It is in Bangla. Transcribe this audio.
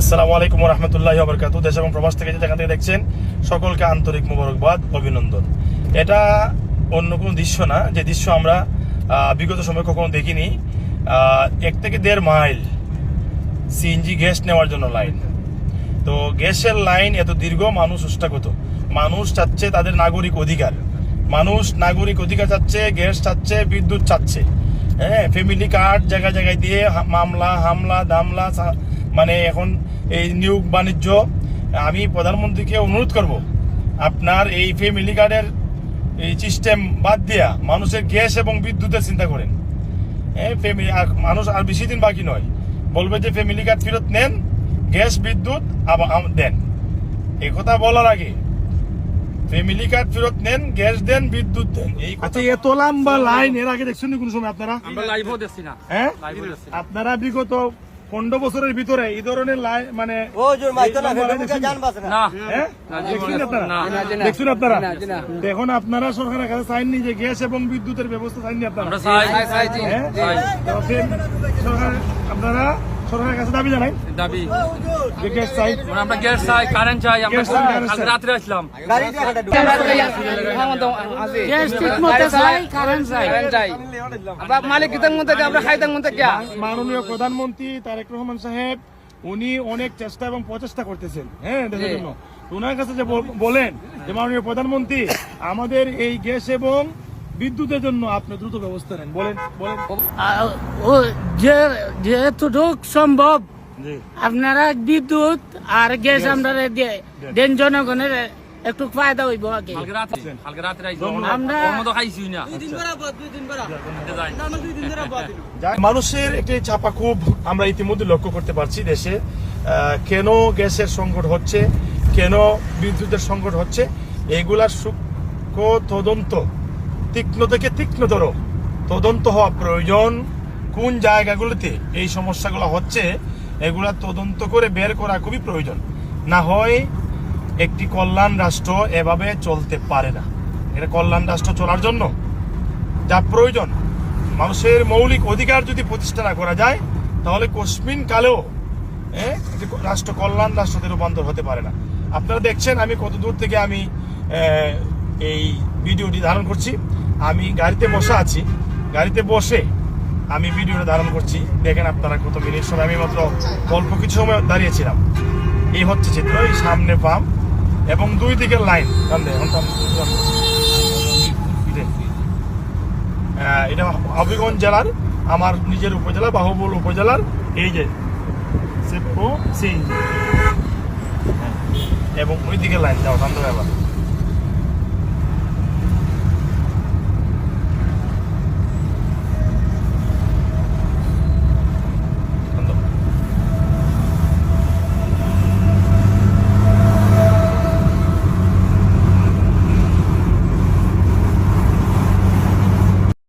আসসালামু আলাইকুম ওয়া রাহমাতুল্লাহি ওয়া বারাকাতুহু। দেশ এবং প্রবাস থেকে যেখান থেকে দেখছেন সকলকে আন্তরিক মোবারকবাদ, অভিনন্দন। এটা অন্য কোনো দৃশ্য না, যে দৃশ্য আমরা বিগত সময় কখনো দেখিনি। 1 থেকে 1.5 মাইল সিএনজি গ্যাস নেওয়ার জন্য লাইন। তো গ্যাসের লাইন এত দীর্ঘ, মানুষ উষ্টাগত, মানুষ চাচ্ছে তাদের নাগরিক অধিকার, মানুষ নাগরিক অধিকার চাচ্ছে, গ্যাস চাচ্ছে, বিদ্যুৎ চাচ্ছে। হ্যাঁ, ফ্যামিলি কার্ড জায়গায় জায়গায় দিয়ে মামলা হামলা দামলা, মানে এখন এই নিয়োগ বাণিজ্য। আমি প্রধানমন্ত্রীকে অনুরোধ করব, আপনার এই ফ্যামিলি কার্ডের এই সিস্টেম বাদ দিয়া মানুষের গ্যাস এবং বিদ্যুতের চিন্তা করেন। হ্যাঁ, মানুষ আর বেশি দিন বাকি নয়, বলবে যে ফ্যামিলি কার্ড ফেরত নেন, গ্যাস বিদ্যুৎ আবার দেন। এই কথা বলার আগে ফ্যামিলি কার্ড ফেরত নেন, গ্যাস দেন, বিদ্যুৎ দেন। এই কথা এত লম্বা লাইন এর আগে দেখছেন কোন সময় আপনারা? হ্যাঁ, আপনারা বিগত 15 বছরের ভিতরে এই ধরনের লাইন মানে দেখছেন আপনারা? এখন আপনারা সরকারের কাছে চাইনি যে গ্যাস এবং বিদ্যুতের ব্যবস্থা চাইনি আপনারা? আপনারা সরকারের কাছে দাবি জানাই, দাবি যে গ্যাস চাই, আমরা গ্যাস চাই, কারেন্ট চাই। আমরা কাল রাতে আসলাম, গ্যাস ঠিকমতো চাই, কারেন্ট চাই, আমরা মালিক কিতার মধ্যে আমরা খাইতার মধ্যে কি। মাননীয় প্রধানমন্ত্রী তারেক রহমান সাহেব উনি অনেক চেষ্টা এবং প্রচেষ্টা করতেছেন, হ্যাঁ, দেশের জন্য। ওনার কাছে যে বলেন যে মাননীয় প্রধানমন্ত্রী আমাদের এই গ্যাস এবং বিদ্যুতের জন্য আপনি দ্রুত ব্যবস্থা নেন, বলেন বলেন। যেহেতুটুক সম্ভব আপনারা বিদ্যুৎ আর গ্যাস আমরা দেন, জনগণের একটু ফায়দা হইব। আগে কালকে রাতে আমরা খাইছি না। মানুষের একটি চাপা খুব আমরা ইতিমধ্যে লক্ষ্য করতে পারছি দেশে। কেন গ্যাসের সংকট হচ্ছে, কেন বিদ্যুতের সংকট হচ্ছে, এগুলার সূক্ষ্ম তদন্ত, তীক্ষ্ণ থেকে তীক্ষ্ণতর তদন্ত হওয়া প্রয়োজন। কোন জায়গাগুলোতে এই সমস্যাগুলো হচ্ছে এগুলা তদন্ত করে বের করা খুবই প্রয়োজন। না হয় একটি কল্যাণ রাষ্ট্র এভাবে চলতে পারে না। এটা কল্যাণ রাষ্ট্র চলার জন্য যা প্রয়োজন, মানুষের মৌলিক অধিকার যদি প্রতিষ্ঠা না করা যায়, তাহলে কস্মিন কালেও রাষ্ট্র কল্যাণ রাষ্ট্রতে রূপান্তর হতে পারে না। আপনারা দেখছেন আমি কত দূর থেকে আমি এই ভিডিওটি ধারণ করছি। আমি গাড়িতে বসে আছি, গাড়িতে বসে আমি ভিডিওটা ধারণ করছি। দেখেন আপনারা কত মিনিট সময়, আমি মাত্র অল্প কিছু সময় দাঁড়িয়েছিলাম। এই হচ্ছে চিত্র, এই সামনে পাম্প এবং দুই দিকের লাইন। এটা হবিগঞ্জ জেলার, আমার নিজের উপজেলা বাহুবল উপজেলার এই যে এবং ওই দিকে লাইন যাওয়া ঠান্ডা ব্যাপার।